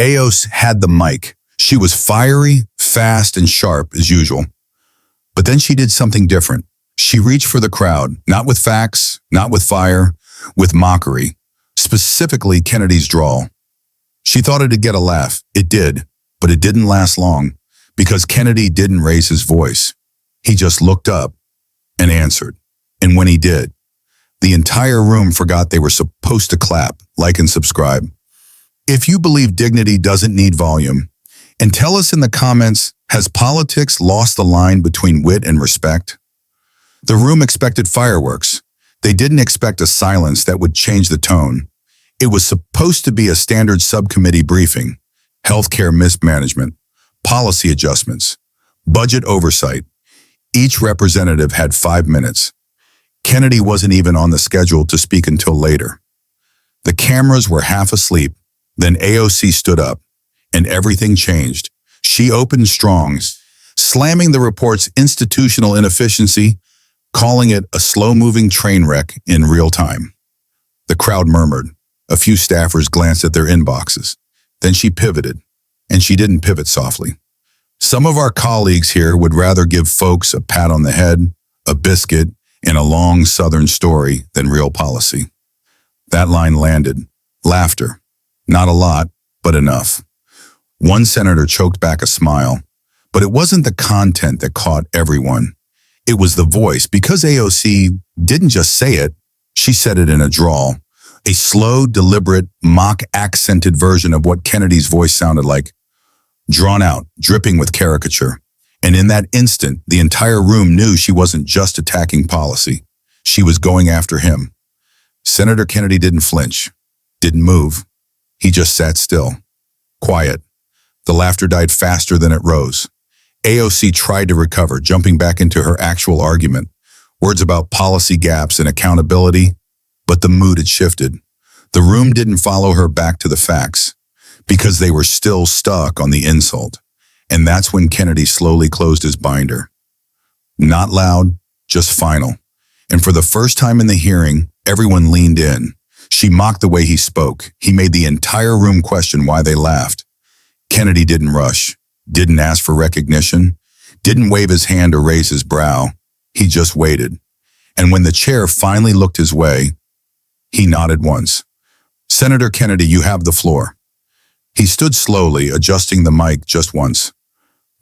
Eos had the mic. She was fiery, fast, and sharp as usual. But then she did something different. She reached for the crowd, not with facts, not with fire, with mockery, specifically Kennedy's drawl. She thought it'd get a laugh. It did, but it didn't last long because Kennedy didn't raise his voice. He just looked up and answered. And when he did, the entire room forgot they were supposed to clap, like and subscribe. If you believe dignity doesn't need volume, and tell us in the comments, has politics lost the line between wit and respect? The room expected fireworks. They didn't expect a silence that would change the tone. It was supposed to be a standard subcommittee briefing, healthcare mismanagement, policy adjustments, budget oversight. Each representative had 5 minutes. Kennedy wasn't even on the schedule to speak until later. The cameras were half asleep. Then AOC stood up, and everything changed. She opened strong, slamming the report's institutional inefficiency, calling it a slow-moving train wreck in real time. The crowd murmured. A few staffers glanced at their inboxes. Then she pivoted, and she didn't pivot softly. Some of our colleagues here would rather give folks a pat on the head, a biscuit, and a long Southern story than real policy. That line landed. Laughter. Not a lot, but enough. One senator choked back a smile, but it wasn't the content that caught everyone. It was the voice. Because AOC didn't just say it, she said it in a drawl, a slow, deliberate, mock-accented version of what Kennedy's voice sounded like, drawn out, dripping with caricature. And in that instant, the entire room knew she wasn't just attacking policy. She was going after him. Senator Kennedy didn't flinch, didn't move. He just sat still, quiet. The laughter died faster than it rose. AOC tried to recover, jumping back into her actual argument, words about policy gaps and accountability, but the mood had shifted. The room didn't follow her back to the facts, because they were still stuck on the insult. And that's when Kennedy slowly closed his binder. Not loud, just final. And for the first time in the hearing, everyone leaned in. She mocked the way he spoke. He made the entire room question why they laughed. Kennedy didn't rush, didn't ask for recognition, didn't wave his hand or raise his brow. He just waited. And when the chair finally looked his way, he nodded once. Senator Kennedy, you have the floor. He stood slowly, adjusting the mic just once.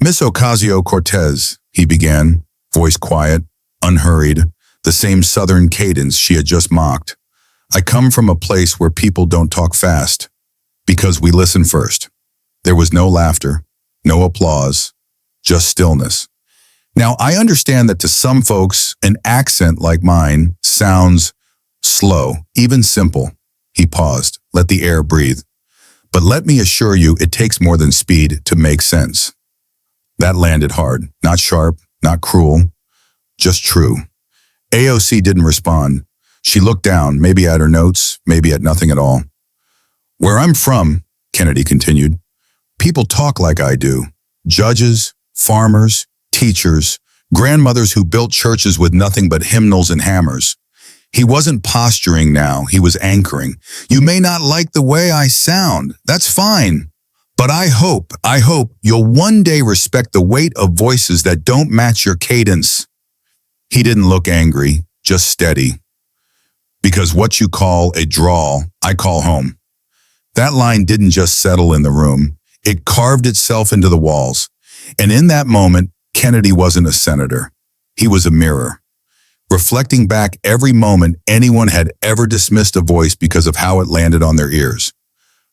Miss Ocasio-Cortez, he began, voice quiet, unhurried, the same Southern cadence she had just mocked. I come from a place where people don't talk fast, because we listen first. There was no laughter, no applause, just stillness. Now, I understand that to some folks, an accent like mine sounds slow, even simple. He paused, let the air breathe. But let me assure you, it takes more than speed to make sense. That landed hard, not sharp, not cruel, just true. AOC didn't respond. She looked down, maybe at her notes, maybe at nothing at all. Where I'm from, Kennedy continued, people talk like I do. Judges, farmers, teachers, grandmothers who built churches with nothing but hymnals and hammers. He wasn't posturing now, he was anchoring. You may not like the way I sound, that's fine. But I hope you'll one day respect the weight of voices that don't match your cadence. He didn't look angry, just steady. Because what you call a drawl, I call home. That line didn't just settle in the room, it carved itself into the walls. And in that moment, Kennedy wasn't a senator. He was a mirror, reflecting back every moment anyone had ever dismissed a voice because of how it landed on their ears.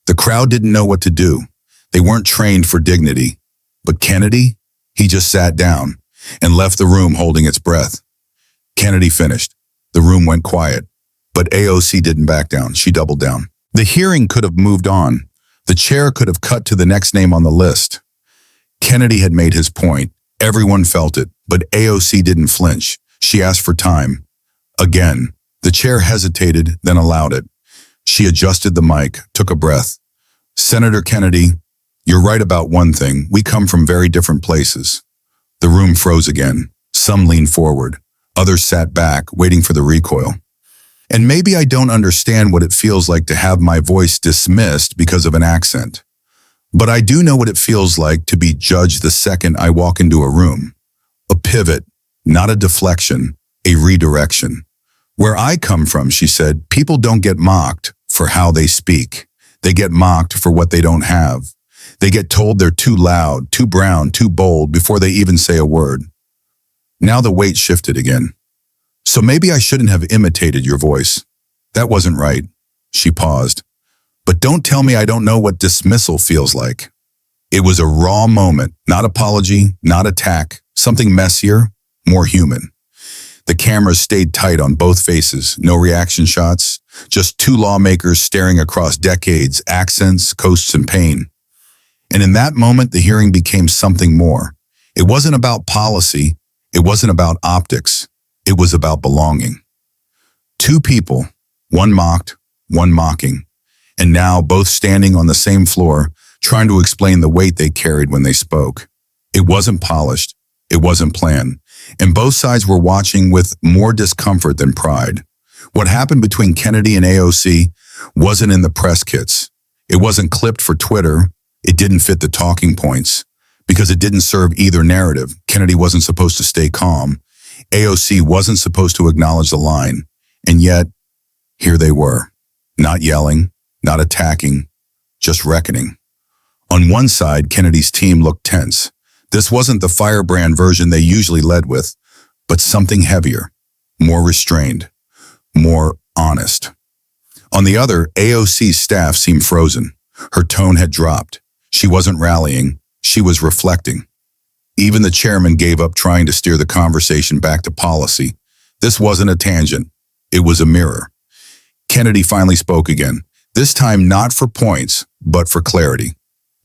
The crowd didn't know what to do. They weren't trained for dignity. But Kennedy, he just sat down and left the room holding its breath. Kennedy finished. The room went quiet. But AOC didn't back down. She doubled down. The hearing could have moved on. The chair could have cut to the next name on the list. Kennedy had made his point. Everyone felt it, but AOC didn't flinch. She asked for time. Again, the chair hesitated, then allowed it. She adjusted the mic, took a breath. Senator Kennedy, you're right about one thing. We come from very different places. The room froze again. Some leaned forward. Others sat back, waiting for the recoil. And maybe I don't understand what it feels like to have my voice dismissed because of an accent. But I do know what it feels like to be judged the second I walk into a room. A pivot, not a deflection, a redirection. Where I come from, she said, people don't get mocked for how they speak. They get mocked for what they don't have. They get told they're too loud, too brown, too bold before they even say a word. Now the weight shifted again. So maybe I shouldn't have imitated your voice. That wasn't right. She paused. But don't tell me I don't know what dismissal feels like. It was a raw moment, not apology, not attack, something messier, more human. The cameras stayed tight on both faces, no reaction shots, just two lawmakers staring across decades, accents, coasts, and pain. And in that moment, the hearing became something more. It wasn't about policy. It wasn't about optics. It was about belonging. Two people, one mocked, one mocking, and now both standing on the same floor, trying to explain the weight they carried when they spoke. It wasn't polished. It wasn't planned. And both sides were watching with more discomfort than pride. What happened between Kennedy and AOC wasn't in the press kits. It wasn't clipped for Twitter. It didn't fit the talking points because it didn't serve either narrative. Kennedy wasn't supposed to stay calm. AOC wasn't supposed to acknowledge the line. And yet, here they were, not yelling, not attacking, just reckoning. On one side, Kennedy's team looked tense. This wasn't the firebrand version they usually led with, but something heavier, more restrained, more honest. On the other, AOC's staff seemed frozen. Her tone had dropped. She wasn't rallying. She was reflecting. Even the chairman gave up trying to steer the conversation back to policy. This wasn't a tangent. It was a mirror. Kennedy finally spoke again, this time not for points, but for clarity.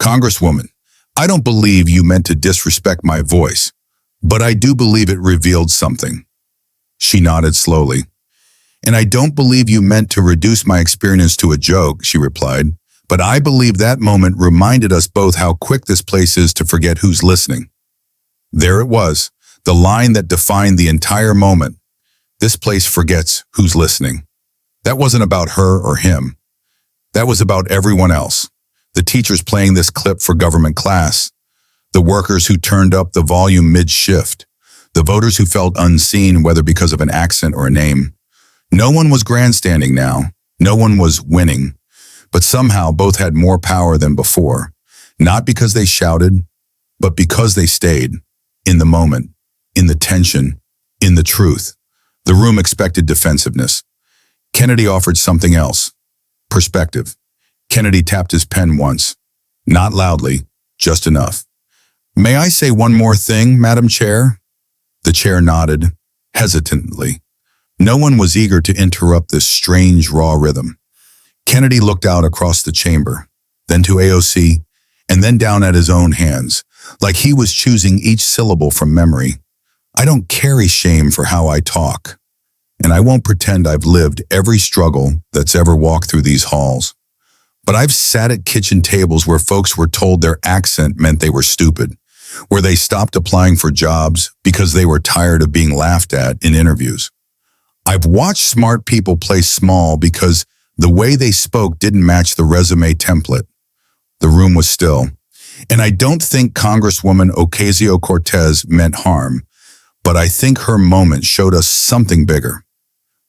Congresswoman, I don't believe you meant to disrespect my voice, but I do believe it revealed something. She nodded slowly. And I don't believe you meant to reduce my experience to a joke, she replied, but I believe that moment reminded us both how quick this place is to forget who's listening. There it was, the line that defined the entire moment. This place forgets who's listening. That wasn't about her or him. That was about everyone else. The teachers playing this clip for government class, the workers who turned up the volume mid-shift, the voters who felt unseen, whether because of an accent or a name. No one was grandstanding now. No one was winning. But somehow both had more power than before, not because they shouted, but because they stayed in the moment, in the tension, in the truth. The room expected defensiveness. Kennedy offered something else, perspective. Kennedy tapped his pen once, not loudly, just enough. May I say one more thing, Madam Chair? The chair nodded, hesitantly. No one was eager to interrupt this strange, raw rhythm. Kennedy looked out across the chamber, then to AOC, and then down at his own hands, like he was choosing each syllable from memory. I don't carry shame for how I talk, and I won't pretend I've lived every struggle that's ever walked through these halls. But I've sat at kitchen tables where folks were told their accent meant they were stupid, where they stopped applying for jobs because they were tired of being laughed at in interviews. I've watched smart people play small because the way they spoke didn't match the resume template. The room was still. And I don't think Congresswoman Ocasio-Cortez meant harm, but I think her moment showed us something bigger.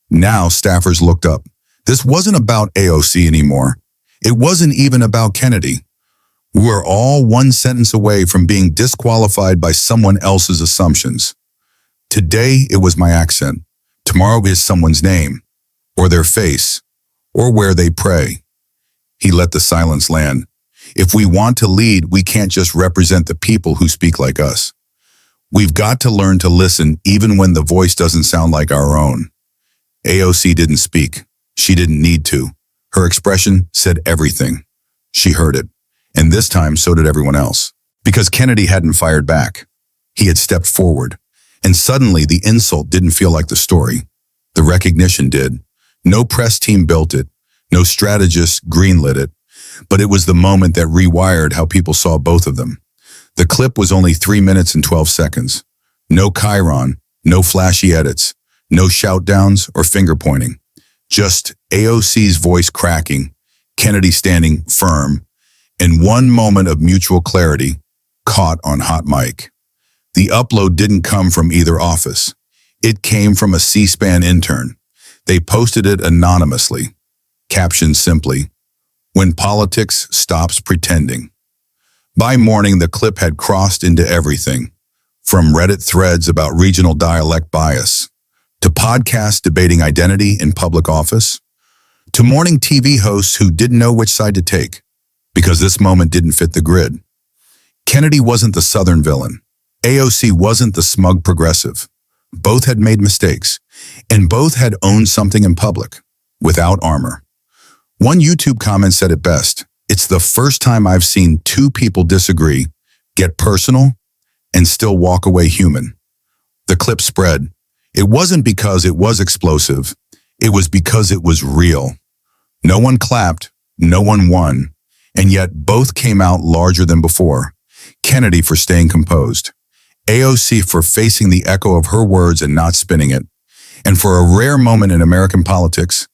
Now staffers looked up. This wasn't about AOC anymore. It wasn't even about Kennedy. We were all one sentence away from being disqualified by someone else's assumptions. Today, it was my accent. Tomorrow is someone's name, or their face, or where they pray. He let the silence land. If we want to lead, we can't just represent the people who speak like us. We've got to learn to listen even when the voice doesn't sound like our own. AOC didn't speak. She didn't need to. Her expression said everything. She heard it. And this time, so did everyone else. Because Kennedy hadn't fired back. He had stepped forward. And suddenly, the insult didn't feel like the story. The recognition did. No press team built it. No strategist greenlit it. But it was the moment that rewired how people saw both of them. The clip was only 3 minutes and 12 seconds. No chyron, no flashy edits, no shout-downs or finger-pointing. Just AOC's voice cracking, Kennedy standing firm, and one moment of mutual clarity caught on hot mic. The upload didn't come from either office. It came from a C-SPAN intern. They posted it anonymously, captioned simply, "When politics stops pretending." By morning, the clip had crossed into everything, from Reddit threads about regional dialect bias, to podcasts debating identity in public office, to morning TV hosts who didn't know which side to take, because this moment didn't fit the grid. Kennedy wasn't the Southern villain. AOC wasn't the smug progressive. Both had made mistakes, and both had owned something in public, without armor. One YouTube comment said it best, "It's the first time I've seen two people disagree, get personal, and still walk away human." The clip spread. It wasn't because it was explosive. It was because it was real. No one clapped, no one won, and yet both came out larger than before. Kennedy for staying composed, AOC for facing the echo of her words and not spinning it. And for a rare moment in American politics,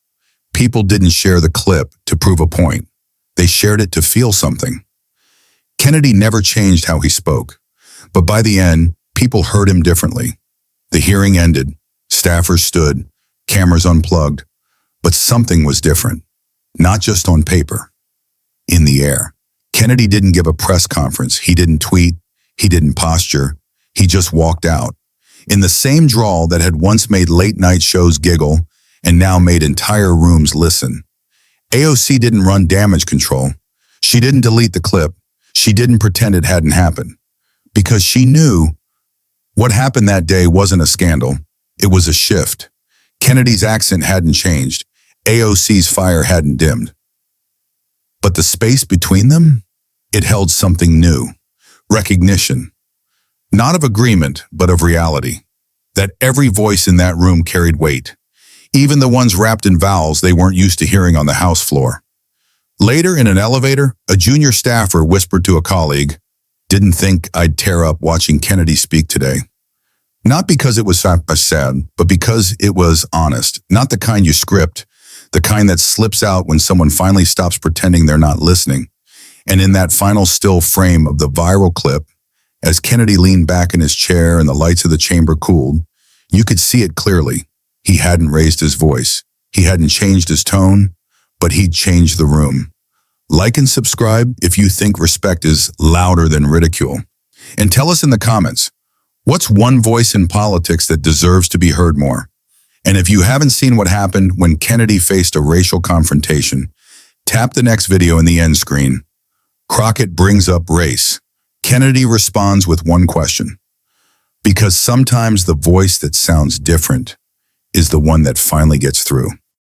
people didn't share the clip to prove a point. They shared it to feel something. Kennedy never changed how he spoke, but by the end, people heard him differently. The hearing ended, staffers stood, cameras unplugged, but something was different, not just on paper, in the air. Kennedy didn't give a press conference. He didn't tweet. He didn't posture. He just walked out, in the same drawl that had once made late-night shows giggle and now made entire rooms listen. AOC didn't run damage control. She didn't delete the clip. She didn't pretend it hadn't happened. Because she knew what happened that day wasn't a scandal. It was a shift. Kennedy's accent hadn't changed. AOC's fire hadn't dimmed. But the space between them? It held something new. Recognition. Not of agreement, but of reality. That every voice in that room carried weight. Even the ones wrapped in vowels they weren't used to hearing on the House floor. Later, in an elevator, a junior staffer whispered to a colleague, "Didn't think I'd tear up watching Kennedy speak today." Not because it was sad, but because it was honest. Not the kind you script, the kind that slips out when someone finally stops pretending they're not listening. And in that final still frame of the viral clip, as Kennedy leaned back in his chair and the lights of the chamber cooled, you could see it clearly. He hadn't raised his voice. He hadn't changed his tone, but he'd changed the room. Like and subscribe if you think respect is louder than ridicule. And tell us in the comments, what's one voice in politics that deserves to be heard more? And if you haven't seen what happened when Kennedy faced a racial confrontation, tap the next video in the end screen. Crockett brings up race. Kennedy responds with one question. Because sometimes the voice that sounds different is the one that finally gets through.